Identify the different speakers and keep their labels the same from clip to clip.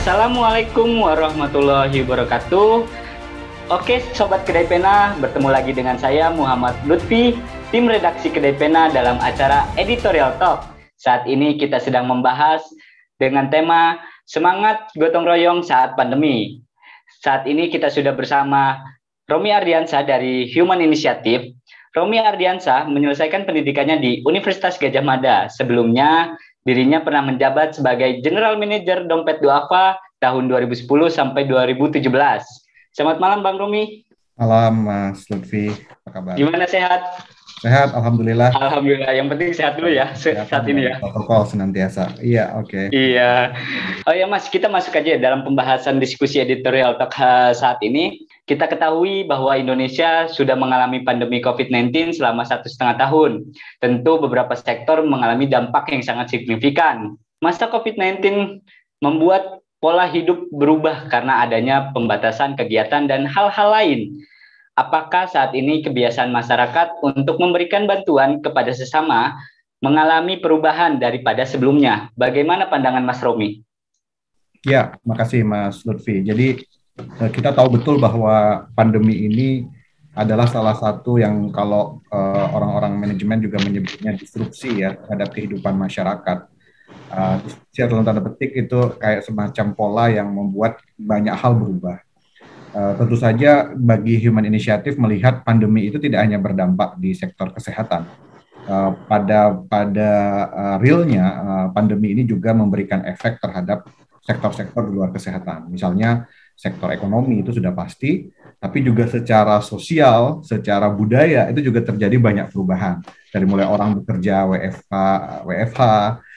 Speaker 1: Assalamualaikum warahmatullahi wabarakatuh. Oke, Sobat Kedai Pena, bertemu lagi dengan saya Muhammad Lutfi, tim redaksi Kedai Pena dalam acara Editorial Talk. Saat ini kita sedang membahas dengan tema Semangat Gotong Royong Saat Pandemi. Saat ini kita sudah bersama Romi Ardiansyah dari Human Initiative. Romi Ardiansyah menyelesaikan pendidikannya di Universitas Gadjah Mada. Sebelumnya, dirinya pernah menjabat sebagai General Manager Dompet Duafa tahun 2010 sampai 2017. Selamat malam Bang Romi.
Speaker 2: Malam Mas Lutfi, apa kabar?
Speaker 1: Gimana, sehat?
Speaker 2: Sehat, Alhamdulillah.
Speaker 1: Alhamdulillah, yang penting sehat dulu ya saat ini ya.
Speaker 2: Protokol senantiasa. Iya, oke.
Speaker 1: Iya. Oh ya Mas, kita masuk aja dalam pembahasan diskusi editorial talk saat ini. Kita ketahui bahwa Indonesia sudah mengalami pandemi COVID-19 selama 1,5 tahun. Tentu beberapa sektor mengalami dampak yang sangat signifikan. Masa COVID-19 membuat pola hidup berubah karena adanya pembatasan kegiatan dan hal-hal lain. Apakah saat ini kebiasaan masyarakat untuk memberikan bantuan kepada sesama mengalami perubahan daripada sebelumnya? Bagaimana pandangan Mas Romi?
Speaker 2: Ya, makasih Mas Lutfi. Jadi kita tahu betul bahwa pandemi ini adalah salah satu yang kalau orang-orang manajemen juga menyebutnya disrupsi ya terhadap kehidupan masyarakat. Disrupsi dalam tanda petik itu kayak semacam pola yang membuat banyak hal berubah. Tentu saja bagi Human Initiative melihat pandemi itu tidak hanya berdampak di sektor kesehatan. Pada realnya pandemi ini juga memberikan efek terhadap sektor-sektor di luar kesehatan. Misalnya sektor ekonomi itu sudah pasti, tapi juga secara sosial, secara budaya itu juga terjadi banyak perubahan. Dari mulai orang bekerja WFH,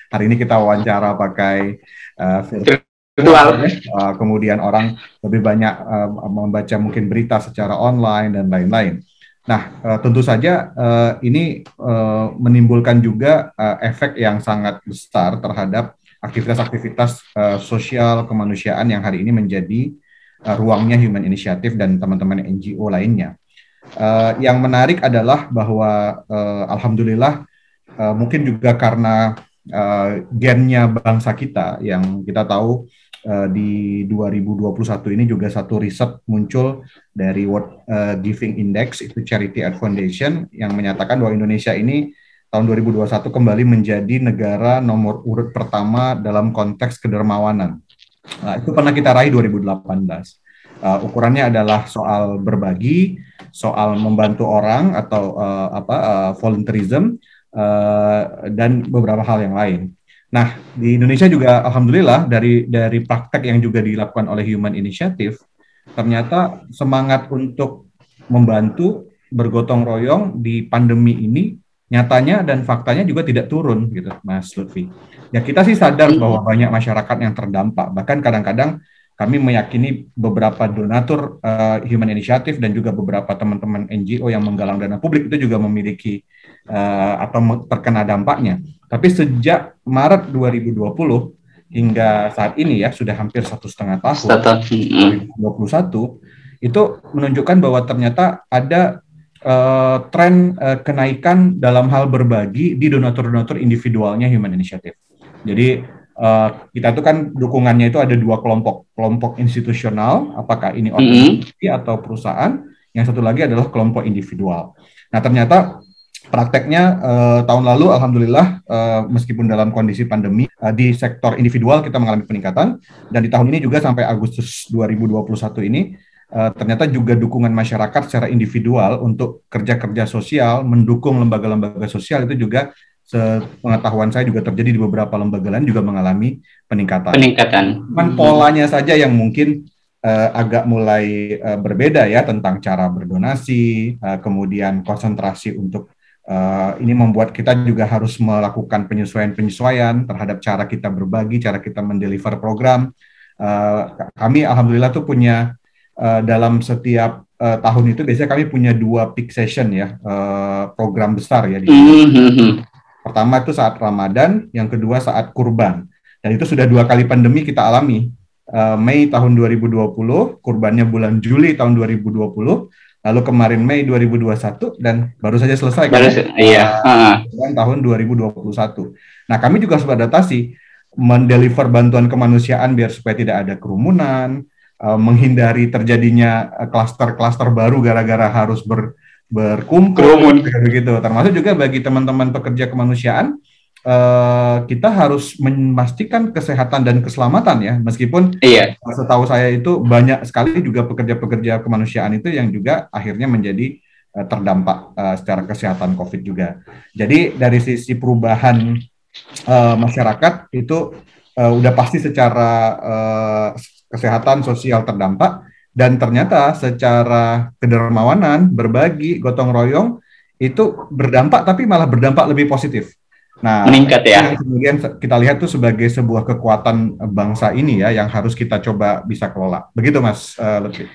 Speaker 2: hari ini kita wawancara pakai virtual, kemudian orang lebih banyak membaca mungkin berita secara online dan lain-lain. Nah, tentu saja ini menimbulkan juga efek yang sangat besar terhadap aktivitas-aktivitas sosial kemanusiaan yang hari ini menjadi ruangnya Human Initiative dan teman-teman NGO lainnya. Yang menarik adalah bahwa alhamdulillah mungkin juga karena gennya bangsa kita yang kita tahu di 2021 ini juga satu riset muncul dari World Giving Index, itu Charity and Foundation, yang menyatakan bahwa Indonesia ini tahun 2021 kembali menjadi negara nomor urut pertama dalam konteks kedermawanan. Itu pernah kita raih 2018. Ukurannya adalah soal berbagi, soal membantu orang atau volunteerism, dan beberapa hal yang lain. Nah, di Indonesia juga alhamdulillah dari praktek yang juga dilakukan oleh Human Initiative, ternyata semangat untuk membantu bergotong royong di pandemi ini nyatanya dan faktanya juga tidak turun gitu, Mas Lutfi. Ya kita sih sadar bahwa banyak masyarakat yang terdampak. Bahkan kadang-kadang kami meyakini beberapa donatur Human Initiative dan juga beberapa teman-teman NGO yang menggalang dana publik itu juga memiliki atau terkena dampaknya. Tapi sejak Maret 2020 hingga saat ini ya sudah hampir 1,5 tahun 2021 itu menunjukkan bahwa ternyata ada tren kenaikan dalam hal berbagi di donatur-donatur individualnya Human Initiative. Jadi kita itu kan dukungannya itu ada dua kelompok institusional, apakah ini organisasi atau perusahaan, yang satu lagi adalah kelompok individual. Nah ternyata prakteknya tahun lalu alhamdulillah meskipun dalam kondisi pandemi di sektor individual kita mengalami peningkatan, dan di tahun ini juga sampai Agustus 2021 ini ternyata juga dukungan masyarakat secara individual untuk kerja-kerja sosial, mendukung lembaga-lembaga sosial itu juga sepengetahuan saya juga terjadi di beberapa lembaga lain juga mengalami peningkatan. Cuman polanya saja yang mungkin agak mulai berbeda ya tentang cara berdonasi, kemudian konsentrasi untuk ini membuat kita juga harus melakukan penyesuaian-penyesuaian terhadap cara kita berbagi, cara kita mendeliver program. Kami alhamdulillah tuh punya dalam setiap tahun itu biasanya kami punya 2 peak session ya, program besar ya. Pertama itu saat Ramadan, yang kedua saat Kurban. Dan itu sudah 2 kali pandemi kita alami. Mei tahun 2020, kurbannya bulan Juli tahun 2020, lalu kemarin Mei 2021, dan baru saja selesai tahun 2021. Nah, kami juga harus beradaptasi. mendeliver bantuan kemanusiaan biar supaya tidak ada kerumunan, menghindari terjadinya klaster-klaster baru gara-gara harus berkumpul, begitu. Termasuk juga bagi teman-teman pekerja kemanusiaan, kita harus memastikan kesehatan dan keselamatan ya, meskipun setahu saya itu banyak sekali juga pekerja-pekerja kemanusiaan itu yang juga akhirnya menjadi terdampak secara kesehatan COVID juga. Jadi dari sisi perubahan masyarakat itu udah pasti secara kesehatan sosial terdampak, dan ternyata secara kedermawanan, berbagi, gotong royong itu berdampak, tapi malah berdampak lebih positif. Nah,
Speaker 1: meningkat ya.
Speaker 2: Yang kemudian kita lihat itu sebagai sebuah kekuatan bangsa ini ya, yang harus kita coba bisa kelola. Begitu Mas Lutfi.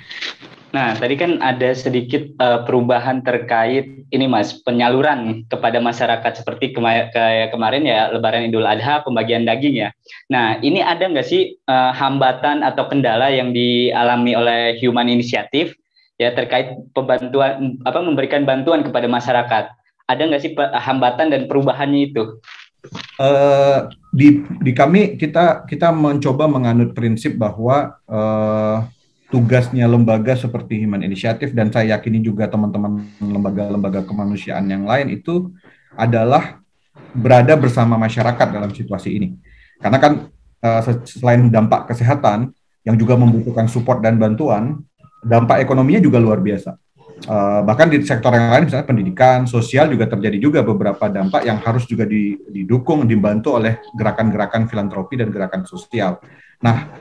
Speaker 1: Nah, tadi kan ada sedikit perubahan terkait ini Mas, penyaluran kepada masyarakat seperti kayak kemarin ya, Lebaran Idul Adha, pembagian daging ya. Nah, ini ada nggak sih hambatan atau kendala yang dialami oleh Human Initiative ya terkait pembantuan memberikan bantuan kepada masyarakat? Ada nggak sih hambatan dan perubahannya itu?
Speaker 2: Di kami kita mencoba menganut prinsip bahwa tugasnya lembaga seperti Human Initiative, dan saya yakini juga teman-teman lembaga-lembaga kemanusiaan yang lain itu adalah berada bersama masyarakat dalam situasi ini. Karena kan selain dampak kesehatan yang juga membutuhkan support dan bantuan, dampak ekonominya juga luar biasa. Bahkan di sektor yang lain, misalnya pendidikan, sosial juga terjadi juga beberapa dampak yang harus juga didukung, dibantu oleh gerakan-gerakan filantropi dan gerakan sosial. Nah,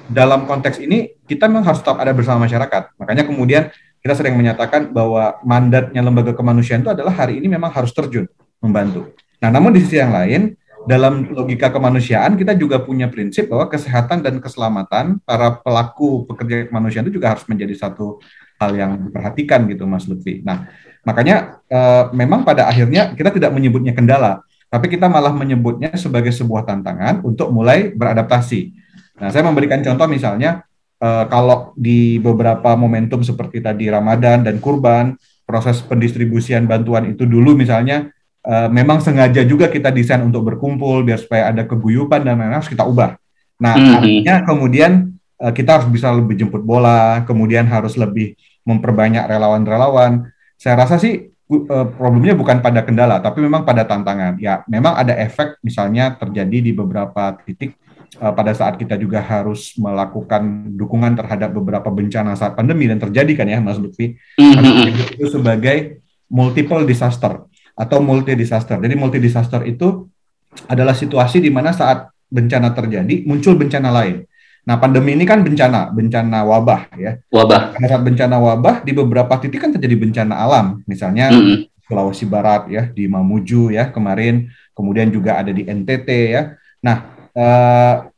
Speaker 2: dalam konteks ini kita memang harus tetap ada bersama masyarakat. Makanya kemudian kita sering menyatakan bahwa mandatnya lembaga kemanusiaan itu adalah hari ini memang harus terjun membantu. Nah, namun di sisi yang lain, dalam logika kemanusiaan kita juga punya prinsip bahwa kesehatan dan keselamatan para pelaku pekerja kemanusiaan itu juga harus menjadi satu hal yang diperhatikan gitu, Mas Lutfi. Nah, makanya memang pada akhirnya kita tidak menyebutnya kendala, tapi kita malah menyebutnya sebagai sebuah tantangan untuk mulai beradaptasi. Nah, saya memberikan contoh misalnya, kalau di beberapa momentum seperti tadi Ramadan dan Kurban, proses pendistribusian bantuan itu dulu misalnya, memang sengaja juga kita desain untuk berkumpul, biar supaya ada keguyupan dan lain-lain, harus kita ubah. Nah, artinya kemudian kita harus bisa lebih jemput bola, kemudian harus lebih memperbanyak relawan-relawan. Saya rasa sih problemnya bukan pada kendala, tapi memang pada tantangan. Ya, memang ada efek misalnya terjadi di beberapa titik pada saat kita juga harus melakukan dukungan terhadap beberapa bencana saat pandemi, dan terjadi kan ya Mas Lutfi, itu sebagai multiple disaster atau multi disaster. Jadi multi disaster itu adalah situasi di mana saat bencana terjadi muncul bencana lain. Nah, pandemi ini kan bencana wabah ya.
Speaker 1: Wabah.
Speaker 2: Saat bencana wabah di beberapa titik kan terjadi bencana alam, misalnya Sulawesi Barat ya, di Mamuju ya kemarin, kemudian juga ada di NTT ya. Nah,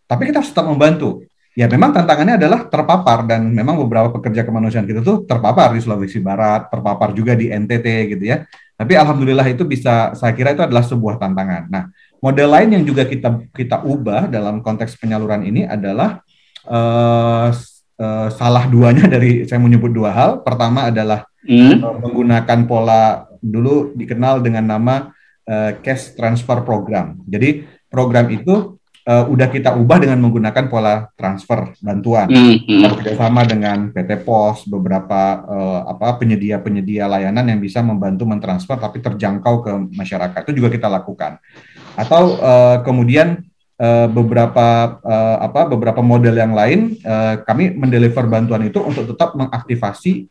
Speaker 2: tapi kita harus tetap membantu. Ya memang tantangannya adalah terpapar, dan memang beberapa pekerja kemanusiaan kita tuh terpapar di Sulawesi Barat, terpapar juga di NTT gitu ya. Tapi alhamdulillah itu bisa, saya kira itu adalah sebuah tantangan. Nah, model lain yang juga kita ubah dalam konteks penyaluran ini adalah salah duanya dari, saya menyebut dua hal. Pertama adalah menggunakan pola dulu dikenal dengan nama cash transfer program. Jadi program itu udah kita ubah dengan menggunakan pola transfer bantuan. Kita bekerjasama dengan PT POS, beberapa penyedia layanan yang bisa membantu mentransfer tapi terjangkau ke masyarakat. Itu juga kita lakukan. Atau kemudian beberapa model yang lain, kami mendeliver bantuan itu untuk tetap mengaktifasi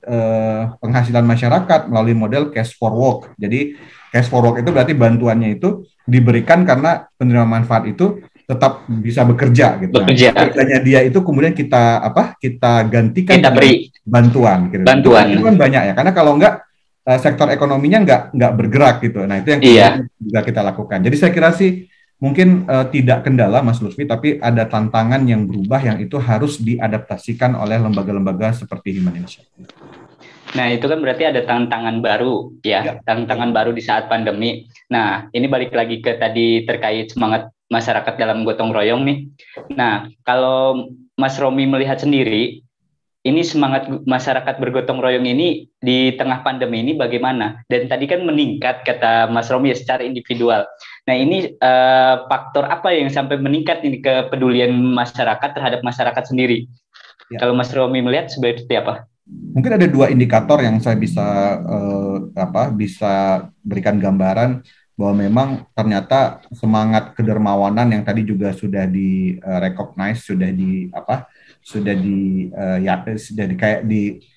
Speaker 2: penghasilan masyarakat melalui model cash for work. Jadi cash for work itu berarti bantuannya itu diberikan karena penerima manfaat itu tetap bisa bekerja gitu. Kerjanya dia itu kemudian kita gantikan, kita beri bantuan gitu. Bantuan itu kan banyak ya, karena kalau enggak sektor ekonominya enggak bergerak gitu. Nah, itu yang juga kita lakukan. Jadi saya kira sih mungkin tidak kendala Mas Lutfi, tapi ada tantangan yang berubah yang itu harus diadaptasikan oleh lembaga-lembaga seperti Human Initiative.
Speaker 1: Nah, itu kan berarti ada tantangan baru ya, tantangan baru di saat pandemi. Nah, ini balik lagi ke tadi terkait semangat masyarakat dalam gotong royong nih. Nah, kalau Mas Romi melihat sendiri, ini semangat masyarakat bergotong royong ini di tengah pandemi ini bagaimana? Dan tadi kan meningkat kata Mas Romi ya, secara individual. Nah, ini faktor apa yang sampai meningkat ini kepedulian masyarakat terhadap masyarakat sendiri? Ya. Kalau Mas Romi melihat seperti apa?
Speaker 2: Mungkin ada dua indikator yang saya bisa berikan gambaran bahwa memang ternyata semangat kedermawanan yang tadi juga sudah di recognize,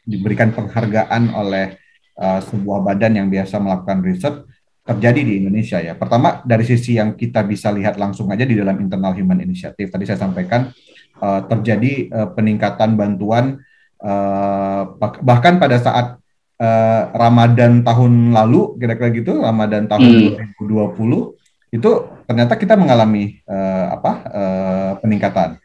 Speaker 2: diberikan penghargaan oleh sebuah badan yang biasa melakukan riset terjadi di Indonesia ya. Pertama dari sisi yang kita bisa lihat langsung aja di dalam internal human initiative tadi saya sampaikan terjadi peningkatan bantuan bahkan pada saat Ramadan tahun lalu, kira-kira gitu, Ramadan tahun 2020, itu ternyata kita mengalami peningkatan.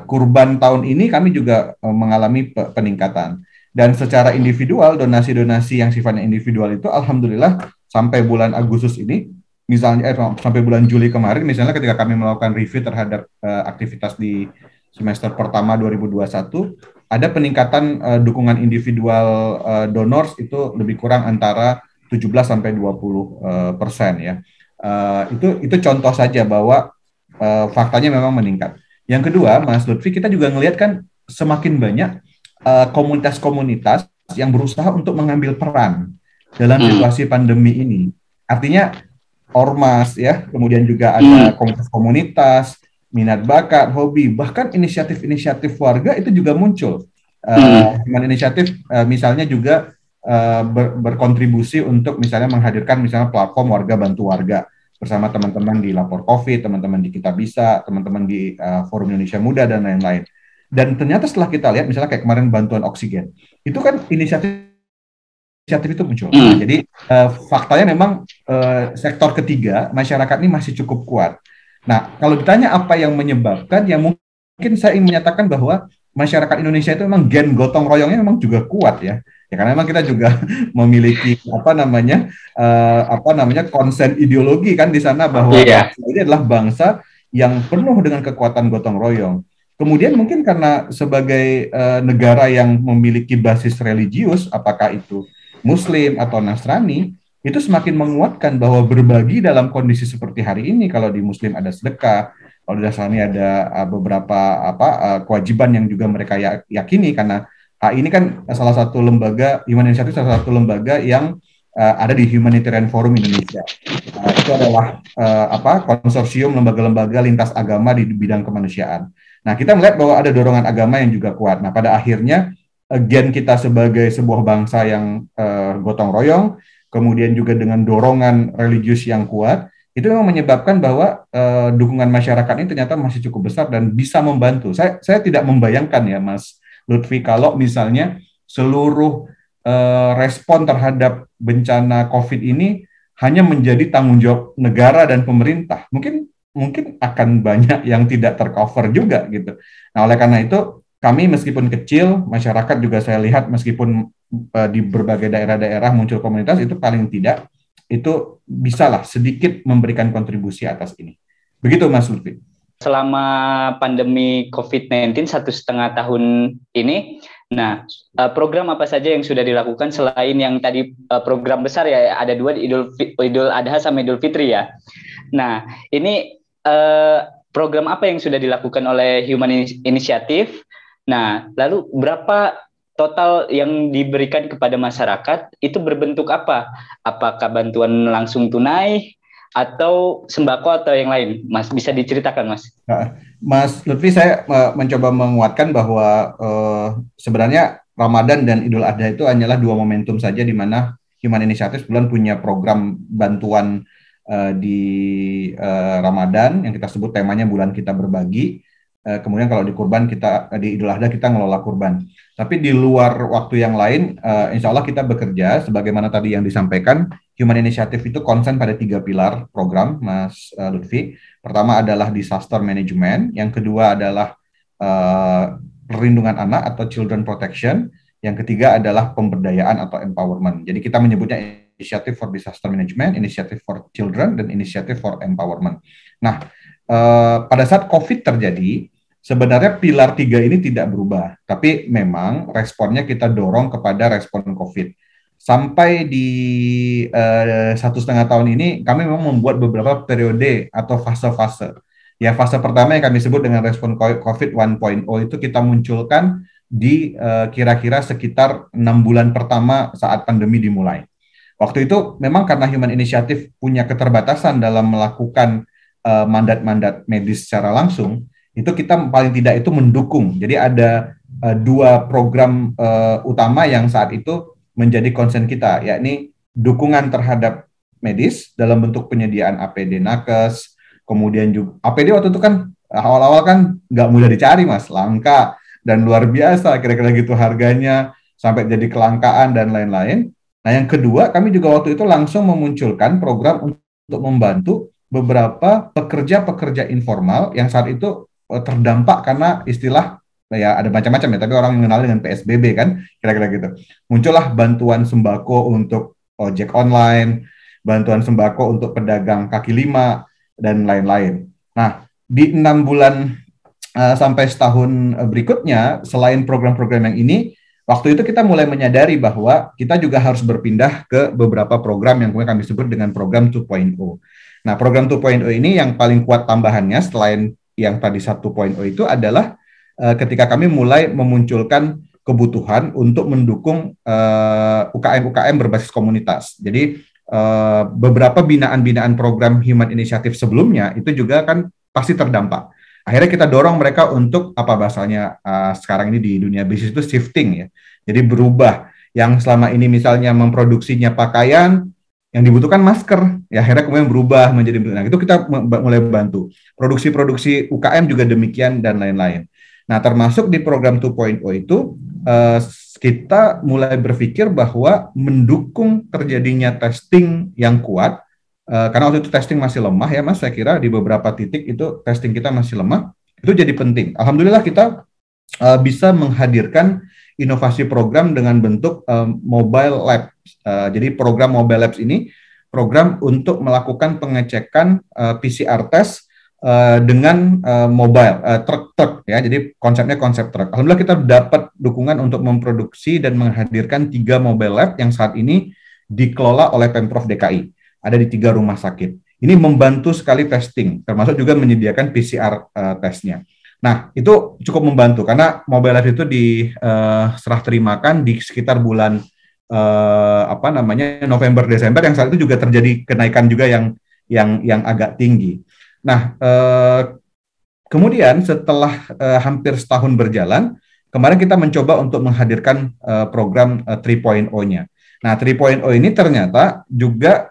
Speaker 2: Kurban tahun ini kami juga mengalami peningkatan. Dan secara individual, donasi-donasi yang sifatnya individual itu, alhamdulillah sampai bulan Agustus ini, misalnya sampai bulan Juli kemarin, misalnya ketika kami melakukan review terhadap aktivitas di semester pertama 2021, ada peningkatan dukungan individual donors itu lebih kurang antara 17 sampai 20% ya. Itu contoh saja bahwa faktanya memang meningkat. Yang kedua, Mas Lutfi, kita juga ngelihat kan semakin banyak komunitas-komunitas yang berusaha untuk mengambil peran dalam situasi pandemi ini. Artinya ormas ya, kemudian juga ada komunitas-komunitas, minat bakat, hobi, bahkan inisiatif-inisiatif warga itu juga muncul. Human inisiatif misalnya juga berkontribusi untuk misalnya menghadirkan misalnya platform warga bantu warga bersama teman-teman di Lapor COVID, teman-teman di Kita Bisa, teman-teman di Forum Indonesia Muda dan lain-lain. Dan ternyata setelah kita lihat misalnya kayak kemarin bantuan oksigen, itu kan inisiatif itu muncul. Nah, jadi faktanya memang sektor ketiga masyarakat ini masih cukup kuat. Nah, kalau ditanya apa yang menyebabkan, ya mungkin saya ingin menyatakan bahwa masyarakat Indonesia itu memang gen gotong royongnya memang juga kuat ya. Ya karena memang kita juga memiliki konsen ideologi kan di sana bahwa ini adalah bangsa yang penuh dengan kekuatan gotong royong. Kemudian mungkin karena sebagai negara yang memiliki basis religius, apakah itu Muslim atau Nasrani, itu semakin menguatkan bahwa berbagi dalam kondisi seperti hari ini, kalau di Muslim ada sedekah, kalau di Nasrani ada beberapa kewajiban yang juga mereka yakini, karena ini kan salah satu lembaga Human Initiative, salah satu lembaga yang ada di Humanitarian Forum Indonesia. Itu adalah konsorsium lembaga-lembaga lintas agama di bidang kemanusiaan. Nah, kita melihat bahwa ada dorongan agama yang juga kuat. Nah, pada akhirnya gen kita sebagai sebuah bangsa yang gotong royong, kemudian juga dengan dorongan religius yang kuat, itu memang menyebabkan bahwa dukungan masyarakat ini ternyata masih cukup besar dan bisa membantu. Saya tidak membayangkan ya, Mas Lutfi, kalau misalnya seluruh respon terhadap bencana COVID ini hanya menjadi tanggung jawab negara dan pemerintah. Mungkin akan banyak yang tidak tercover juga gitu. Nah, oleh karena itu kami meskipun kecil, masyarakat juga saya lihat meskipun di berbagai daerah-daerah muncul komunitas, itu paling tidak itu bisalah sedikit memberikan kontribusi atas ini. Begitu Mas Lutfi.
Speaker 1: Selama pandemi COVID-19 1,5 tahun ini, nah program apa saja yang sudah dilakukan selain yang tadi program besar ya, ada 2 Idul Adha sama Idul Fitri ya. Nah, ini program apa yang sudah dilakukan oleh Human Initiative? Nah, lalu berapa total yang diberikan kepada masyarakat itu berbentuk apa? Apakah bantuan langsung tunai atau sembako atau yang lain? Mas, bisa diceritakan, Mas?
Speaker 2: Mas Lutfi, saya mencoba menguatkan bahwa sebenarnya Ramadan dan Idul Adha itu hanyalah 2 momentum saja di mana Human Initiative bulan punya program bantuan di Ramadan yang kita sebut temanya bulan kita berbagi. Kemudian kalau di kurban di Idul Adha kita ngelola kurban. Tapi di luar waktu yang lain, insya Allah kita bekerja sebagaimana tadi yang disampaikan. Human Initiative itu konsen pada 3 pilar program, Mas Lutfi. Pertama adalah disaster management, yang kedua adalah perlindungan anak atau children protection, yang ketiga adalah pemberdayaan atau empowerment. Jadi kita menyebutnya Initiative for Disaster Management, Initiative for Children, dan Initiative for Empowerment. Nah, pada saat COVID terjadi, sebenarnya pilar 3 ini tidak berubah, tapi memang responnya kita dorong kepada respon COVID. sampai di 1,5 tahun ini kami memang membuat beberapa periode atau fase-fase. Ya, fase pertama yang kami sebut dengan respon COVID 1.0 itu kita munculkan di kira-kira sekitar 6 bulan pertama saat pandemi dimulai. Waktu itu memang karena Human Initiative punya keterbatasan dalam melakukan mandat-mandat medis secara langsung, itu kita paling tidak itu mendukung. Jadi ada 2 program utama yang saat itu menjadi concern kita, yakni dukungan terhadap medis dalam bentuk penyediaan APD nakes. Kemudian juga APD waktu itu kan awal-awal kan nggak mudah dicari, Mas, langka dan luar biasa kira-kira gitu harganya sampai jadi kelangkaan dan lain-lain. Nah, yang kedua, kami juga waktu itu langsung memunculkan program untuk membantu beberapa pekerja-pekerja informal yang saat itu terdampak karena istilah ya ada macam-macam ya, tapi orang mengenal dengan PSBB kan, kira-kira gitu. Muncullah bantuan sembako untuk ojek online, bantuan sembako untuk pedagang kaki lima, dan lain-lain. Nah, di 6 bulan sampai setahun berikutnya, selain program-program yang ini, waktu itu kita mulai menyadari bahwa kita juga harus berpindah ke beberapa program yang kami sebut dengan program 2.0. Nah, program 2.0 ini yang paling kuat tambahannya selain yang tadi 1.0 itu adalah ketika kami mulai memunculkan kebutuhan untuk mendukung UKM-UKM berbasis komunitas. Jadi beberapa binaan-binaan program Human Initiative sebelumnya itu juga kan pasti terdampak. Akhirnya kita dorong mereka untuk apa bahasanya sekarang ini di dunia bisnis itu shifting ya. Jadi berubah, yang selama ini misalnya memproduksinya pakaian, yang dibutuhkan masker, ya akhirnya kemudian berubah menjadi, nah itu kita mulai bantu. Produksi-produksi UKM juga demikian dan lain-lain. Nah, termasuk di program 2.0 itu kita mulai berpikir bahwa mendukung terjadinya testing yang kuat, karena waktu itu testing masih lemah ya Mas, saya kira di beberapa titik itu testing kita masih lemah, itu jadi penting. Alhamdulillah kita bisa menghadirkan inovasi program dengan bentuk mobile lab. Jadi program mobile labs ini program untuk melakukan pengecekan PCR test dengan mobile truk ya, jadi konsepnya konsep truk. Alhamdulillah kita dapat dukungan untuk memproduksi dan menghadirkan 3 mobile lab yang saat ini dikelola oleh Pemprov DKI, ada di 3 rumah sakit. Ini membantu sekali testing, termasuk juga menyediakan PCR tesnya. Nah, itu cukup membantu karena mobile lab itu diserah terimakan di sekitar bulan November Desember, yang saat itu juga terjadi kenaikan juga yang agak tinggi. Nah, kemudian setelah hampir setahun berjalan, kemarin kita mencoba untuk menghadirkan program 3.0-nya. Nah, 3.0 ini ternyata juga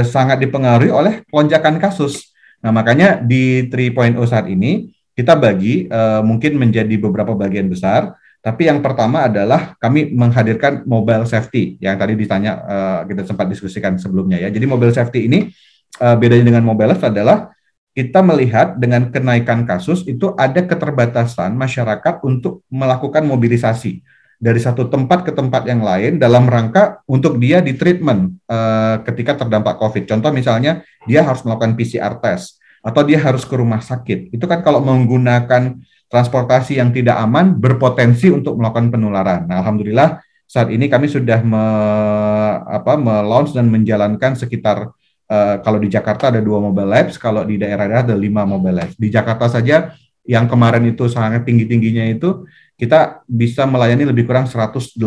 Speaker 2: sangat dipengaruhi oleh lonjakan kasus. Nah, makanya di 3.0 saat ini kita bagi mungkin menjadi beberapa bagian besar, tapi yang pertama adalah kami menghadirkan mobile safety, yang tadi ditanya, kita sempat diskusikan sebelumnya ya. Jadi mobile safety ini bedanya dengan mobile lab adalah kita melihat dengan kenaikan kasus itu ada keterbatasan masyarakat untuk melakukan mobilisasi dari satu tempat ke tempat yang lain dalam rangka untuk dia di treatment ketika terdampak COVID. Contoh misalnya dia harus melakukan PCR test atau dia harus ke rumah sakit. Itu kan kalau menggunakan transportasi yang tidak aman berpotensi untuk melakukan penularan. Nah, alhamdulillah saat ini kami sudah me-launch dan menjalankan sekitar kalau di Jakarta ada 2 mobile labs, kalau di daerah-daerah ada 5 mobile labs. Di Jakarta saja yang kemarin itu sangat tinggi-tingginya itu kita bisa melayani lebih kurang 187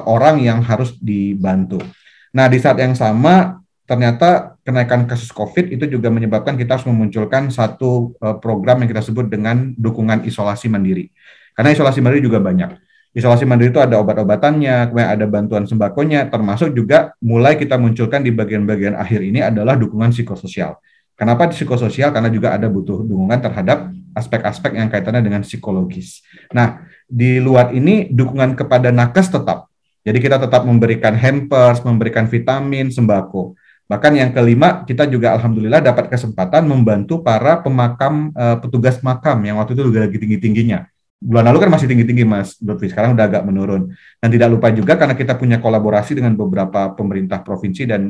Speaker 2: orang yang harus dibantu. Nah, di saat yang sama ternyata kenaikan kasus COVID itu juga menyebabkan kita harus memunculkan satu program yang kita sebut dengan dukungan isolasi mandiri. Karena isolasi mandiri juga banyak. Isolasi mandiri itu ada obat-obatannya, kemudian ada bantuan sembakonya, termasuk juga mulai kita munculkan di bagian-bagian akhir ini adalah dukungan psikososial. Kenapa psikososial? Karena juga ada butuh dukungan terhadap aspek-aspek yang kaitannya dengan psikologis. Nah, di luar ini dukungan kepada nakes tetap. Jadi kita tetap memberikan hampers, memberikan vitamin, sembako. Bahkan yang kelima, kita juga alhamdulillah dapat kesempatan membantu para pemakam, petugas makam yang waktu itu juga lagi tinggi-tingginya. Bulan lalu kan masih tinggi-tinggi Mas Lutfi, sekarang udah agak menurun. Dan tidak lupa juga karena kita punya kolaborasi dengan beberapa pemerintah provinsi dan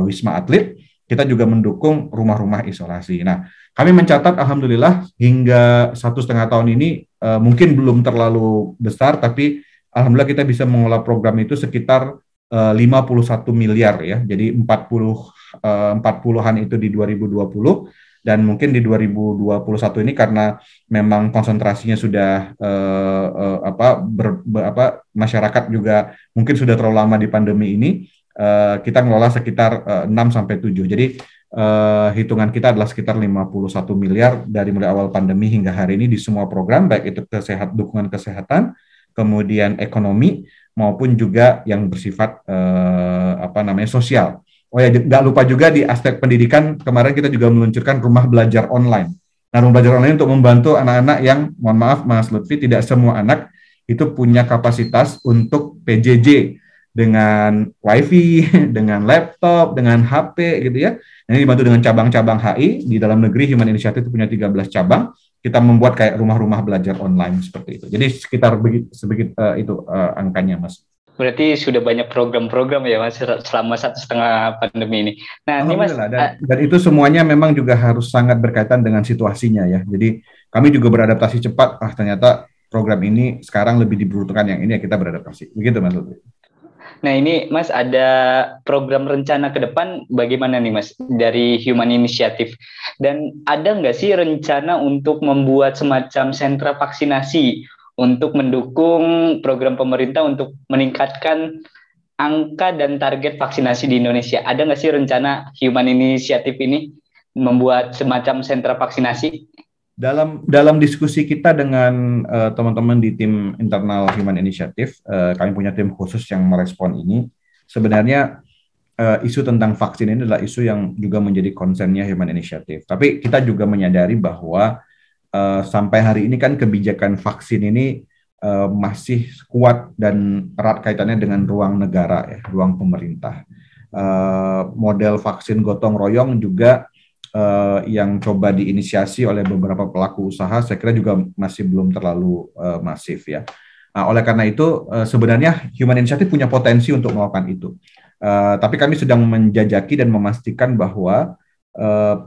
Speaker 2: Wisma Atlet, kita juga mendukung rumah-rumah isolasi. Nah, kami mencatat alhamdulillah hingga 1,5 tahun ini mungkin belum terlalu besar, tapi alhamdulillah kita bisa mengelola program itu sekitar 51 miliar ya. Jadi 40-an itu di 2020 dan mungkin di 2021 ini karena memang konsentrasinya sudah masyarakat juga mungkin sudah terlalu lama di pandemi ini, kita mengelola sekitar 6 sampai 7. Jadi hitungan kita adalah sekitar 51 miliar dari mulai awal pandemi hingga hari ini di semua program, baik itu dukungan kesehatan, kemudian ekonomi, maupun juga yang bersifat sosial. Oh ya, nggak lupa juga di aspek pendidikan, kemarin kita juga meluncurkan rumah belajar online. Nah, rumah belajar online untuk membantu anak-anak yang, mohon maaf Mas Lutfi, tidak semua anak itu punya kapasitas untuk PJJ dengan wifi, dengan laptop, dengan HP gitu ya. Ini dibantu dengan cabang-cabang HI, di dalam negeri Human Initiative punya 13 cabang, kita membuat kayak rumah-rumah belajar online seperti itu. Jadi sekitar itu angkanya, Mas.
Speaker 1: Berarti sudah banyak program-program ya Mas selama 1,5 pandemi ini. Nah, ini Mas,
Speaker 2: dan itu semuanya memang juga harus sangat berkaitan dengan situasinya ya. Jadi kami juga beradaptasi cepat. Ternyata program ini sekarang lebih dibutuhkan yang ini, ya kita beradaptasi. Begitu Mas Lutfi.
Speaker 1: Nah ini Mas ada program rencana ke depan bagaimana nih Mas dari Human Initiative, dan ada nggak sih rencana untuk membuat semacam sentra vaksinasi untuk mendukung program pemerintah untuk meningkatkan angka dan target vaksinasi di Indonesia? Ada nggak sih rencana Human Initiative ini membuat semacam sentra vaksinasi?
Speaker 2: Dalam diskusi kita dengan teman-teman di tim internal Human Initiative, kami punya tim khusus yang merespon ini. Sebenarnya isu tentang vaksin ini adalah isu yang juga menjadi concern-nya Human Initiative. Tapi kita juga menyadari bahwa sampai hari ini kan kebijakan vaksin ini masih kuat dan erat kaitannya dengan ruang negara, ya, ruang pemerintah. Model vaksin gotong royong juga yang coba diinisiasi oleh beberapa pelaku usaha, saya kira juga masih belum terlalu masif ya. Nah, oleh karena itu sebenarnya Human Initiative punya potensi untuk melakukan itu. Tapi kami sedang menjajaki dan memastikan bahwa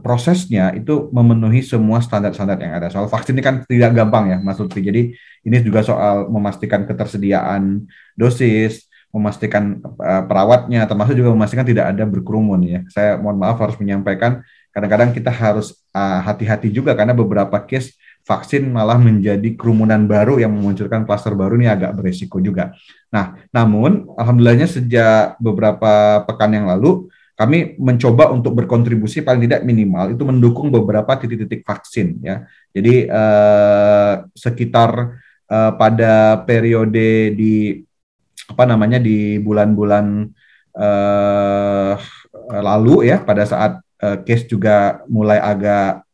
Speaker 2: prosesnya itu memenuhi semua standar-standar yang ada. Soal vaksin ini kan tidak gampang ya, Mas Lutfi. Jadi ini juga soal memastikan ketersediaan dosis, memastikan perawatnya, termasuk juga memastikan tidak ada berkerumun ya. Saya mohon maaf harus menyampaikan, kadang-kadang kita harus hati-hati juga karena beberapa case vaksin malah menjadi kerumunan baru yang memunculkan klaster baru, ini agak beresiko juga. Nah, namun alhamdulillahnya sejak beberapa pekan yang lalu kami mencoba untuk berkontribusi paling tidak minimal itu mendukung beberapa titik-titik vaksin ya. Jadi sekitar pada periode di bulan-bulan lalu ya, pada saat case juga mulai agak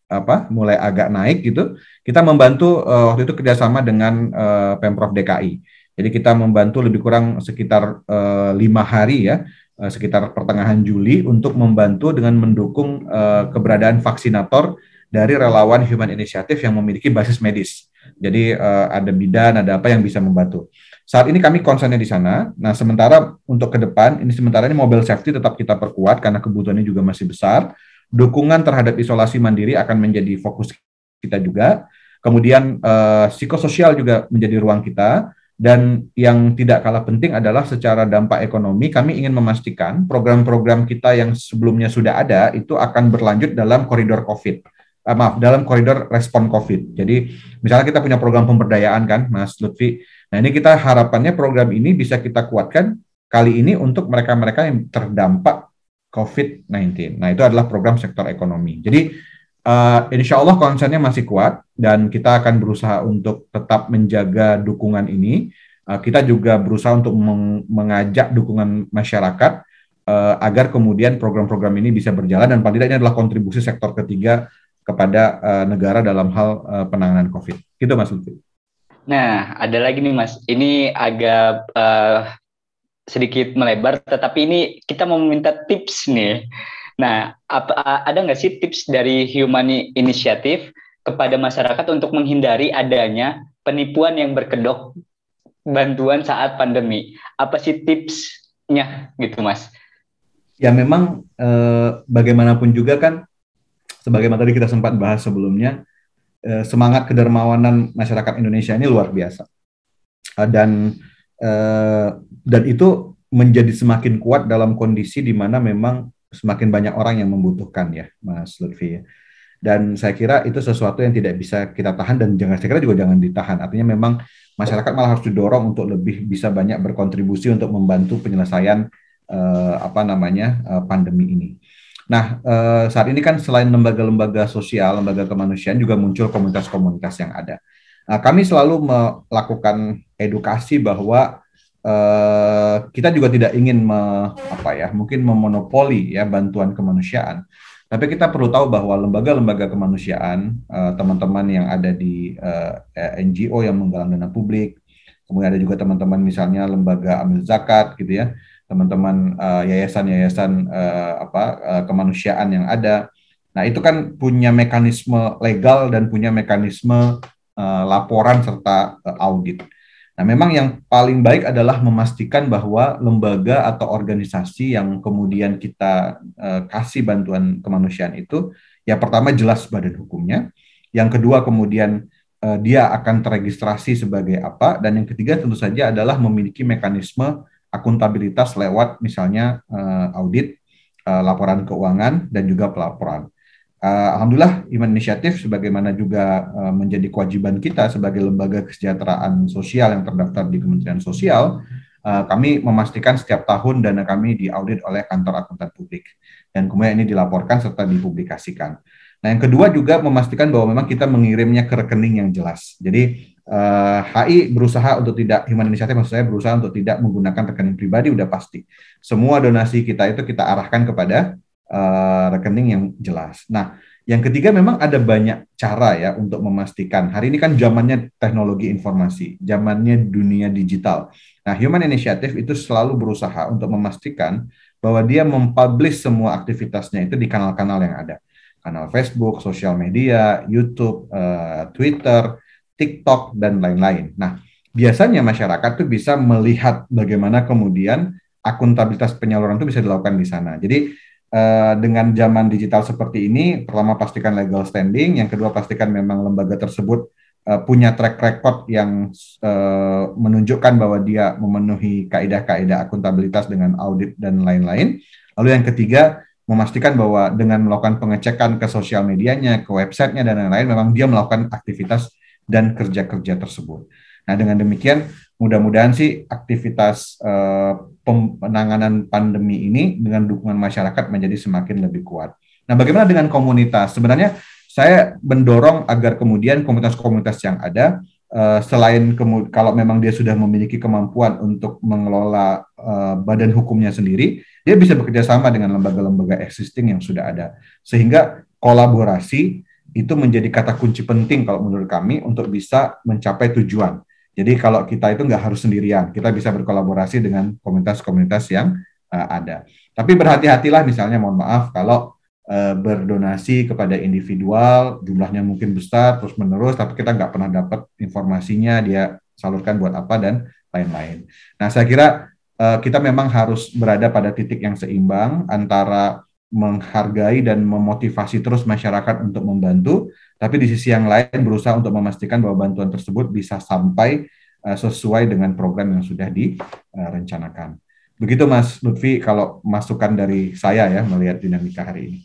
Speaker 2: naik gitu, kita membantu waktu itu kerjasama dengan Pemprov DKI. Jadi kita membantu lebih kurang sekitar 5 hari ya, sekitar pertengahan Juli untuk membantu dengan mendukung keberadaan vaksinator dari relawan Human Initiative yang memiliki basis medis. Jadi ada bidan, ada apa yang bisa membantu. Saat ini kami concernnya di sana. Nah, sementara untuk ke depan, sementara ini mobile safety tetap kita perkuat karena kebutuhannya juga masih besar. Dukungan terhadap isolasi mandiri akan menjadi fokus kita juga. Kemudian psikososial juga menjadi ruang kita. Dan yang tidak kalah penting adalah secara dampak ekonomi, kami ingin memastikan program-program kita yang sebelumnya sudah ada itu akan berlanjut dalam koridor COVID. Dalam koridor respon COVID. Jadi misalnya kita punya program pemberdayaan kan, Mas Lutfi. Nah, ini kita harapannya program ini bisa kita kuatkan kali ini untuk mereka-mereka yang terdampak COVID-19. Nah, itu adalah program sektor ekonomi. Jadi insya Allah concern-nya masih kuat dan kita akan berusaha untuk tetap menjaga dukungan ini. Kita juga berusaha untuk mengajak dukungan masyarakat agar kemudian program-program ini bisa berjalan, dan paling tidak ini adalah kontribusi sektor ketiga kepada negara dalam hal penanganan COVID. Gitu Mas Lutfi.
Speaker 1: Nah, ada lagi nih Mas. Ini agak sedikit melebar, tetapi ini kita mau meminta tips nih. Nah, ada nggak sih tips dari Human Initiative kepada masyarakat untuk menghindari adanya penipuan yang berkedok bantuan saat pandemi? Apa sih tipsnya gitu Mas?
Speaker 2: Ya memang bagaimanapun juga kan, sebagaimana tadi kita sempat bahas sebelumnya, semangat kedermawanan masyarakat Indonesia ini luar biasa. Dan Dan itu menjadi semakin kuat dalam kondisi di mana memang semakin banyak orang yang membutuhkan ya, Mas Lutfi. Dan saya kira itu sesuatu yang tidak bisa kita tahan dan saya kira juga jangan ditahan. Artinya memang masyarakat malah harus didorong untuk lebih bisa banyak berkontribusi untuk membantu penyelesaian pandemi ini. Nah, saat ini kan selain lembaga-lembaga sosial, lembaga kemanusiaan juga muncul komunitas-komunitas yang ada. Nah, kami selalu melakukan edukasi bahwa kita juga tidak ingin mungkin memonopoli ya bantuan kemanusiaan. Tapi kita perlu tahu bahwa lembaga-lembaga kemanusiaan, teman-teman yang ada di NGO yang menggalang dana publik, kemudian ada juga teman-teman misalnya lembaga amil zakat gitu ya, teman-teman yayasan-yayasan kemanusiaan yang ada. Nah, itu kan punya mekanisme legal dan punya mekanisme laporan serta audit. Nah, memang yang paling baik adalah memastikan bahwa lembaga atau organisasi yang kemudian kita kasih bantuan kemanusiaan itu, ya pertama jelas badan hukumnya, yang kedua kemudian dia akan teregistrasi sebagai apa, dan yang ketiga tentu saja adalah memiliki mekanisme akuntabilitas lewat misalnya audit, laporan keuangan, dan juga pelaporan. Alhamdulillah Human Initiative sebagaimana juga menjadi kewajiban kita sebagai lembaga kesejahteraan sosial yang terdaftar di Kementerian Sosial, kami memastikan setiap tahun dana kami diaudit oleh kantor akuntan publik dan kemudian ini dilaporkan serta dipublikasikan. Nah, yang kedua juga memastikan bahwa memang kita mengirimnya ke rekening yang jelas. Jadi HI berusaha untuk tidak, Human Initiative maksud saya berusaha untuk tidak menggunakan rekening pribadi, udah pasti. Semua donasi kita itu kita arahkan kepada rekening yang jelas. Nah, yang ketiga memang ada banyak cara ya untuk memastikan. Hari ini kan zamannya teknologi informasi, zamannya dunia digital. Nah, Human Initiative itu selalu berusaha untuk memastikan bahwa dia mempublish semua aktivitasnya itu di kanal-kanal yang ada. Kanal Facebook, sosial media, YouTube, Twitter, TikTok, dan lain-lain. Nah, biasanya masyarakat tuh bisa melihat bagaimana kemudian akuntabilitas penyaluran itu bisa dilakukan di sana. Jadi, dengan zaman digital seperti ini, pertama pastikan legal standing, yang kedua pastikan memang lembaga tersebut punya track record yang menunjukkan bahwa dia memenuhi kaidah-kaidah akuntabilitas dengan audit dan lain-lain. Lalu yang ketiga, memastikan bahwa dengan melakukan pengecekan ke sosial medianya, ke websitenya dan lain-lain, memang dia melakukan aktivitas dan kerja-kerja tersebut. Nah, dengan demikian, mudah-mudahan sih aktivitas penanganan pandemi ini dengan dukungan masyarakat menjadi semakin lebih kuat. Nah, bagaimana dengan komunitas? Sebenarnya saya mendorong agar kemudian komunitas-komunitas yang ada, selain kalau memang dia sudah memiliki kemampuan untuk mengelola badan hukumnya sendiri, dia bisa bekerja sama dengan lembaga-lembaga existing yang sudah ada. Sehingga kolaborasi itu menjadi kata kunci penting kalau menurut kami untuk bisa mencapai tujuan. Jadi kalau kita itu nggak harus sendirian, kita bisa berkolaborasi dengan komunitas-komunitas yang ada. Tapi berhati-hatilah misalnya, mohon maaf, kalau berdonasi kepada individual, jumlahnya mungkin besar, terus-menerus, tapi kita nggak pernah dapat informasinya, dia salurkan buat apa, dan lain-lain. Nah, saya kira kita memang harus berada pada titik yang seimbang antara menghargai dan memotivasi terus masyarakat untuk membantu, tapi di sisi yang lain berusaha untuk memastikan bahwa bantuan tersebut bisa sampai sesuai dengan program yang sudah direncanakan. Begitu Mas Lutfi, kalau masukan dari saya ya melihat dinamika hari ini.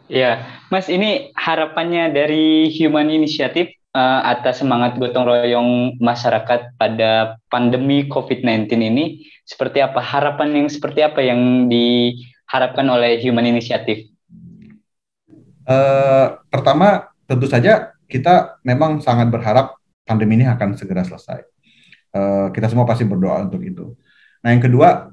Speaker 1: Ya, Mas, ini harapannya dari Human Initiative atas semangat gotong royong masyarakat pada pandemi COVID-19 ini seperti apa? Harapan yang seperti apa yang diharapkan oleh Human Initiative?
Speaker 2: Pertama, tentu saja kita memang sangat berharap pandemi ini akan segera selesai. Kita semua pasti berdoa untuk itu. Nah, yang kedua,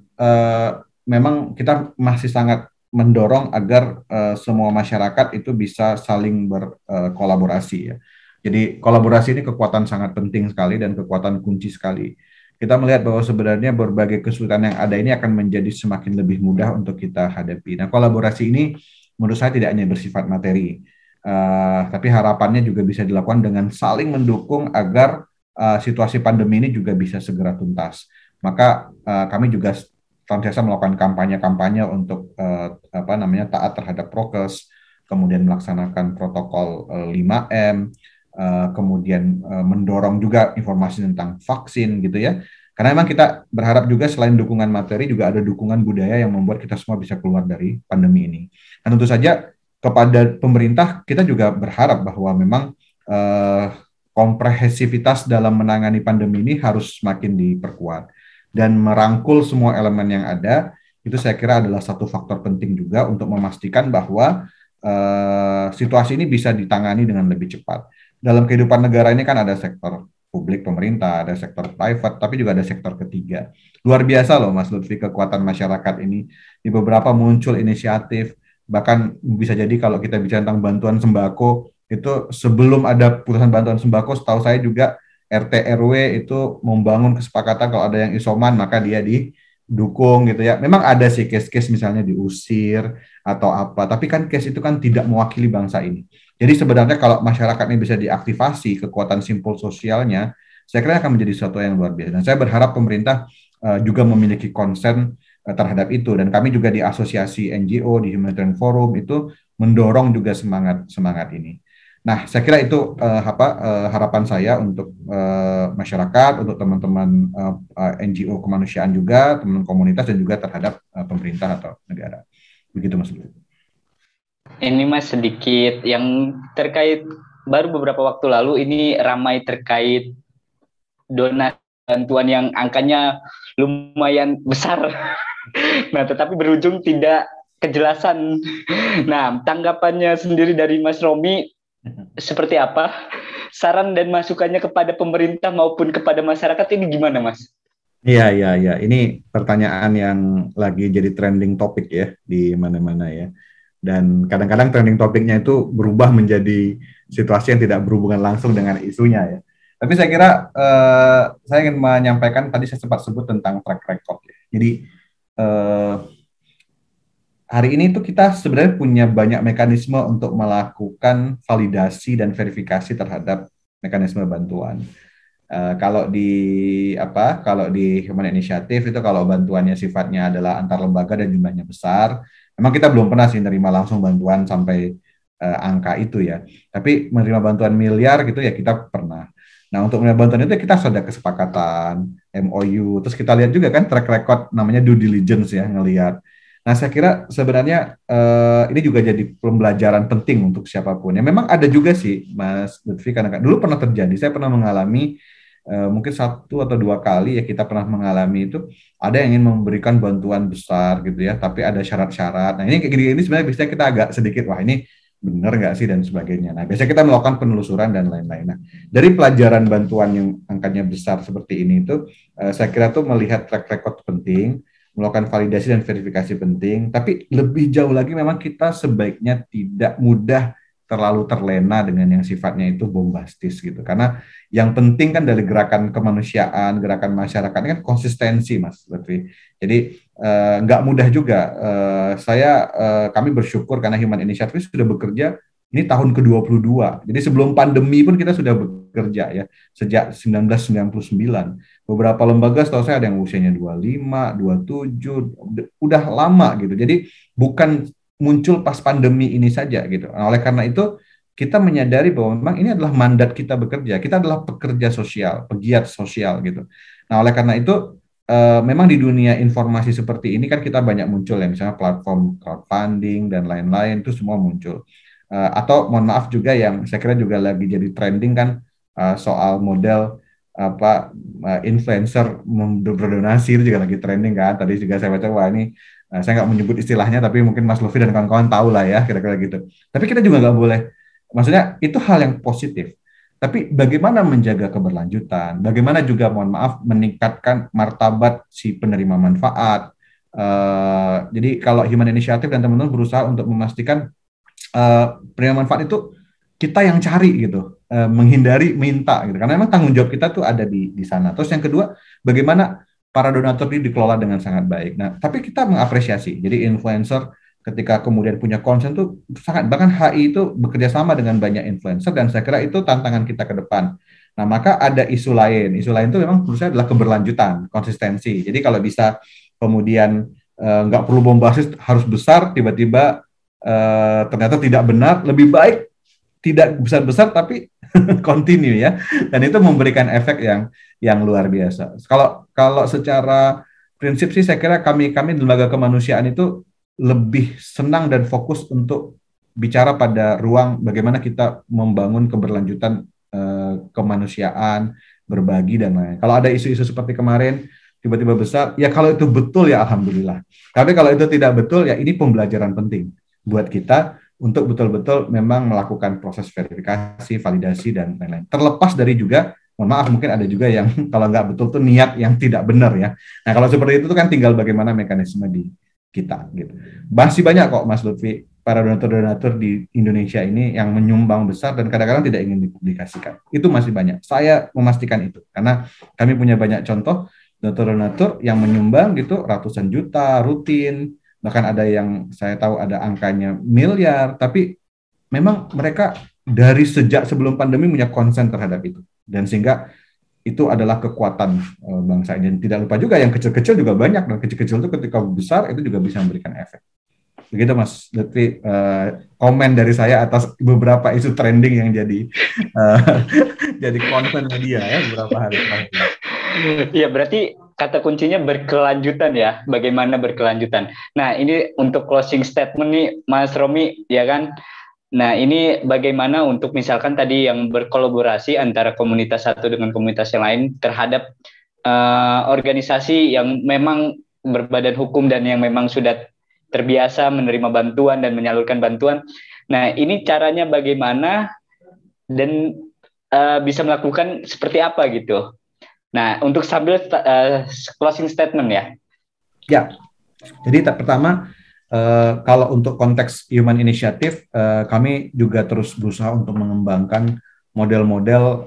Speaker 2: memang kita masih sangat mendorong agar semua masyarakat itu bisa saling berkolaborasi ya. Jadi kolaborasi ini kekuatan sangat penting sekali dan kekuatan kunci sekali. Kita melihat bahwa sebenarnya berbagai kesulitan yang ada ini akan menjadi semakin lebih mudah untuk kita hadapi. Nah, kolaborasi ini menurut saya tidak hanya bersifat materi, tapi harapannya juga bisa dilakukan dengan saling mendukung agar situasi pandemi ini juga bisa segera tuntas. Maka kami juga senantiasa melakukan kampanye-kampanye untuk taat terhadap prokes, kemudian melaksanakan protokol 5M, kemudian mendorong juga informasi tentang vaksin gitu ya. Karena memang kita berharap juga selain dukungan materi juga ada dukungan budaya yang membuat kita semua bisa keluar dari pandemi ini. Dan tentu saja kepada pemerintah kita juga berharap bahwa memang komprehensivitas dalam menangani pandemi ini harus semakin diperkuat dan merangkul semua elemen yang ada. Itu saya kira adalah satu faktor penting juga untuk memastikan bahwa situasi ini bisa ditangani dengan lebih cepat. Dalam kehidupan negara ini kan ada sektor publik pemerintah, ada sektor private, tapi juga ada sektor ketiga. Luar biasa loh Mas Lutfi kekuatan masyarakat ini. Di beberapa muncul inisiatif, bahkan bisa jadi kalau kita bicara tentang bantuan sembako, itu sebelum ada putusan bantuan sembako, setahu saya juga RT RW itu membangun kesepakatan kalau ada yang isoman, maka dia didukung gitu ya. Memang ada sih case-case misalnya diusir atau apa, tapi kan case itu kan tidak mewakili bangsa ini. Jadi sebenarnya kalau masyarakat ini bisa diaktifasi kekuatan simpul sosialnya, saya kira akan menjadi sesuatu yang luar biasa. Dan saya berharap pemerintah juga memiliki concern terhadap itu. Dan kami juga di asosiasi NGO, di Humanitarian Forum itu mendorong juga semangat ini. Nah, saya kira itu harapan saya untuk masyarakat, untuk teman-teman NGO kemanusiaan juga, teman komunitas dan juga terhadap pemerintah atau negara. Begitu Mas Lutfi.
Speaker 1: Ini Mas sedikit yang terkait baru beberapa waktu lalu ini ramai terkait donasi bantuan yang angkanya lumayan besar. Nah, tetapi berujung tidak kejelasan. Nah, tanggapannya sendiri dari Mas Romi seperti apa? Saran dan masukannya kepada pemerintah maupun kepada masyarakat ini gimana, Mas?
Speaker 2: Iya. Ini pertanyaan yang lagi jadi trending topik ya di mana-mana ya. Dan kadang-kadang trending topiknya itu berubah menjadi situasi yang tidak berhubungan langsung dengan isunya ya. Tapi saya kira saya ingin menyampaikan tadi saya sempat sebut tentang track record ya. Jadi hari ini itu kita sebenarnya punya banyak mekanisme untuk melakukan validasi dan verifikasi terhadap mekanisme bantuan. Kalau di Human Initiative itu kalau bantuannya sifatnya adalah antar lembaga dan jumlahnya besar, memang kita belum pernah sih menerima langsung bantuan sampai angka itu ya. Tapi menerima bantuan miliar gitu ya kita pernah. Nah untuk menerima bantuan itu kita sudah kesepakatan MOU. Terus kita lihat juga kan track record namanya due diligence ya ngelihat. Nah saya kira sebenarnya ini juga jadi pembelajaran penting untuk siapapun. Ya memang ada juga sih Mas Lutfi karena dulu pernah terjadi. Saya pernah mengalami mungkin 1 atau 2 kali ya kita pernah mengalami itu ada yang ingin memberikan bantuan besar gitu ya, tapi ada syarat-syarat. Nah ini kayak gini sebenarnya biasanya kita agak sedikit wah ini benar nggak sih dan sebagainya. Nah biasanya kita melakukan penelusuran dan lain-lain. Nah dari pelajaran bantuan yang angkanya besar seperti ini itu saya kira tuh melihat track record penting, melakukan validasi dan verifikasi penting, tapi lebih jauh lagi memang kita sebaiknya tidak mudah terlalu terlena dengan yang sifatnya itu bombastis gitu. Karena yang penting kan dari gerakan kemanusiaan, gerakan masyarakat ini kan konsistensi Mas Lutfi. Jadi nggak mudah juga. Kami bersyukur karena Human Initiative sudah bekerja ini tahun ke-22. Jadi sebelum pandemi pun kita sudah bekerja ya sejak 1999. Beberapa lembaga setahu saya ada yang usianya 25, 27, udah lama gitu. Jadi bukan muncul pas pandemi ini saja gitu. Nah, oleh karena itu kita menyadari bahwa memang ini adalah mandat kita bekerja. Kita adalah pekerja sosial, pegiat sosial gitu. Nah, oleh karena itu memang di dunia informasi seperti ini kan kita banyak muncul ya, misalnya platform crowdfunding dan lain-lain itu semua muncul. Atau mohon maaf juga yang saya kira juga lagi jadi trending kan soal model influencer berdonasi itu juga lagi trending kan. Tadi juga saya baca wah ini saya nggak menyebut istilahnya, tapi mungkin Mas Lutfi dan kawan-kawan tahu lah ya, kira-kira gitu. Tapi kita juga nggak boleh, maksudnya itu hal yang positif. Tapi bagaimana menjaga keberlanjutan, bagaimana juga, mohon maaf, meningkatkan martabat si penerima manfaat. Jadi kalau Human Initiative dan teman-teman berusaha untuk memastikan penerima manfaat itu kita yang cari gitu, menghindari minta gitu. Karena memang tanggung jawab kita tuh ada di sana. Terus yang kedua, bagaimana para donatur ini dikelola dengan sangat baik. Nah, tapi kita mengapresiasi. Jadi influencer ketika kemudian punya konsen tuh sangat, bahkan HI itu bekerja sama dengan banyak influencer dan saya kira itu tantangan kita ke depan. Nah, maka ada isu lain. Isu lain itu memang menurut saya adalah keberlanjutan, konsistensi. Jadi kalau bisa kemudian nggak perlu bombastis harus besar, tiba-tiba ternyata tidak benar, lebih baik tidak besar-besar tapi continue ya, dan itu memberikan efek yang luar biasa. Kalau secara prinsip sih saya kira kami di lembaga kemanusiaan itu lebih senang dan fokus untuk bicara pada ruang bagaimana kita membangun keberlanjutan kemanusiaan, berbagi dan lain. Kalau ada isu-isu seperti kemarin tiba-tiba besar, ya kalau itu betul ya alhamdulillah. Tapi kalau itu tidak betul ya ini pembelajaran penting buat kita untuk betul-betul memang melakukan proses verifikasi, validasi dan lain-lain. Terlepas dari juga, mohon maaf mungkin ada juga yang kalau nggak betul tuh niat yang tidak benar ya. Nah kalau seperti itu tuh kan tinggal bagaimana mekanisme di kita gitu. Masih banyak kok Mas Lutfi para donatur-donatur di Indonesia ini yang menyumbang besar dan kadang-kadang tidak ingin dipublikasikan. Itu masih banyak. Saya memastikan itu karena kami punya banyak contoh donatur-donatur yang menyumbang gitu ratusan juta rutin, bahkan ada yang saya tahu ada angkanya miliar, tapi memang mereka dari sejak sebelum pandemi punya konsen terhadap itu. Dan sehingga itu adalah kekuatan bangsa ini. Dan tidak lupa juga yang kecil-kecil juga banyak, dan kecil-kecil itu ketika besar itu juga bisa memberikan efek. Begitu Mas Lutfi, komen dari saya atas beberapa isu trending yang jadi jadi konten media ya beberapa hari terakhir.
Speaker 1: Iya, berarti kata kuncinya berkelanjutan ya. Bagaimana berkelanjutan? Nah, ini untuk closing statement nih, Mas Romi, ya kan? Nah, ini bagaimana untuk misalkan tadi yang berkolaborasi antara komunitas satu dengan komunitas yang lain terhadap organisasi yang memang berbadan hukum dan yang memang sudah terbiasa menerima bantuan dan menyalurkan bantuan. Nah, ini caranya bagaimana dan bisa melakukan seperti apa gitu. Nah, untuk sambil closing statement ya.
Speaker 2: Ya, jadi pertama kalau untuk konteks human initiative, kami juga terus berusaha untuk mengembangkan model-model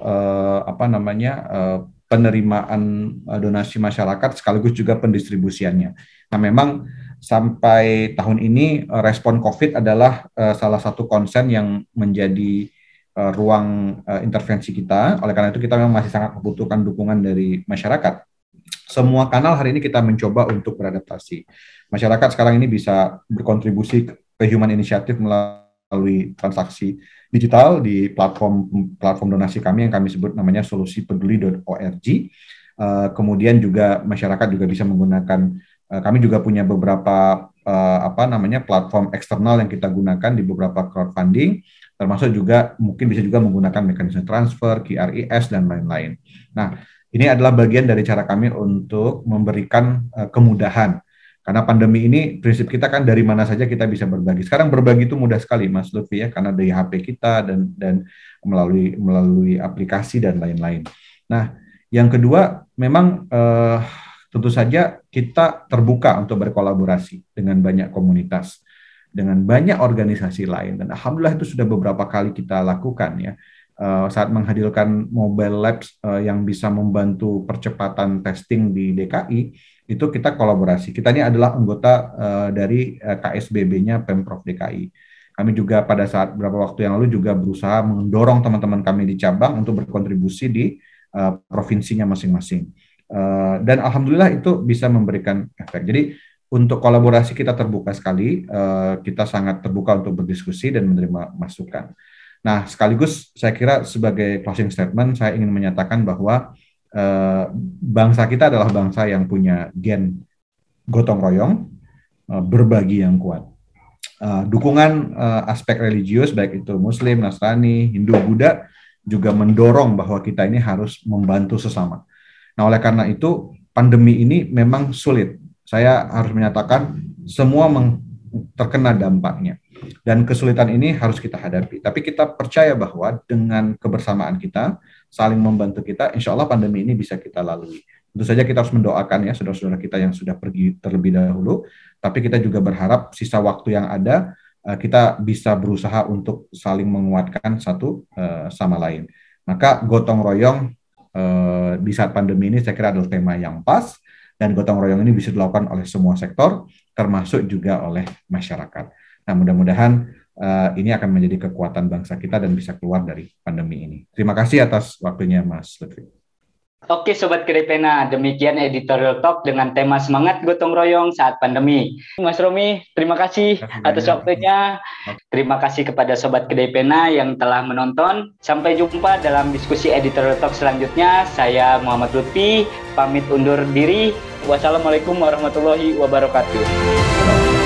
Speaker 2: penerimaan donasi masyarakat sekaligus juga pendistribusiannya. Nah, memang sampai tahun ini respon COVID adalah salah satu konsen yang menjadi ruang intervensi kita. Oleh karena itu kita memang masih sangat membutuhkan dukungan dari masyarakat. Semua kanal hari ini kita mencoba untuk beradaptasi. Masyarakat sekarang ini bisa berkontribusi ke human initiative melalui transaksi digital di platform donasi kami yang kami sebut namanya solusipeduli.org. Kemudian juga masyarakat juga bisa menggunakan, kami juga punya beberapa platform eksternal yang kita gunakan di beberapa crowdfunding, termasuk juga mungkin bisa juga menggunakan mekanisme transfer, QRIS, dan lain-lain. Nah, ini adalah bagian dari cara kami untuk memberikan kemudahan. Karena pandemi ini, prinsip kita kan dari mana saja kita bisa berbagi. Sekarang berbagi itu mudah sekali, Mas Lutfi, ya, karena dari HP kita dan melalui aplikasi dan lain-lain. Nah, yang kedua, memang tentu saja kita terbuka untuk berkolaborasi dengan banyak komunitas, dengan banyak organisasi lain, dan alhamdulillah itu sudah beberapa kali kita lakukan ya. Saat menghadirkan mobile labs yang bisa membantu percepatan testing di DKI, itu kita kolaborasi. Kita ini adalah anggota dari KSBB-nya Pemprov DKI. Kami juga pada saat beberapa waktu yang lalu juga berusaha mendorong teman-teman kami di cabang untuk berkontribusi di provinsinya masing-masing. Dan alhamdulillah itu bisa memberikan efek. Jadi untuk kolaborasi kita terbuka sekali, kita sangat terbuka untuk berdiskusi dan menerima masukan. Nah, sekaligus saya kira sebagai closing statement, saya ingin menyatakan bahwa bangsa kita adalah bangsa yang punya gen gotong royong, berbagi yang kuat. Dukungan aspek religius, baik itu Muslim, Nasrani, Hindu, Buddha, juga mendorong bahwa kita ini harus membantu sesama. Nah, oleh karena itu, pandemi ini memang sulit. Saya harus menyatakan semua terkena dampaknya. Dan kesulitan ini harus kita hadapi. Tapi kita percaya bahwa dengan kebersamaan kita, saling membantu kita, insya Allah pandemi ini bisa kita lalui. Tentu saja kita harus mendoakan ya saudara-saudara kita yang sudah pergi terlebih dahulu, tapi kita juga berharap sisa waktu yang ada, kita bisa berusaha untuk saling menguatkan satu sama lain. Maka gotong royong di saat pandemi ini saya kira adalah tema yang pas, dan gotong royong ini bisa dilakukan oleh semua sektor, termasuk juga oleh masyarakat. Nah, mudah-mudahan ini akan menjadi kekuatan bangsa kita dan bisa keluar dari pandemi ini. Terima kasih atas waktunya, Mas Lutfi.
Speaker 1: Oke Sobat Kedai Pena, demikian editorial talk dengan tema semangat gotong royong saat pandemi. Mas Romi, terima kasih atas waktunya. Terima kasih kepada Sobat Kedai Pena yang telah menonton. Sampai jumpa dalam diskusi editorial talk selanjutnya. Saya Muhammad Lutfi, pamit undur diri. Wassalamualaikum warahmatullahi wabarakatuh.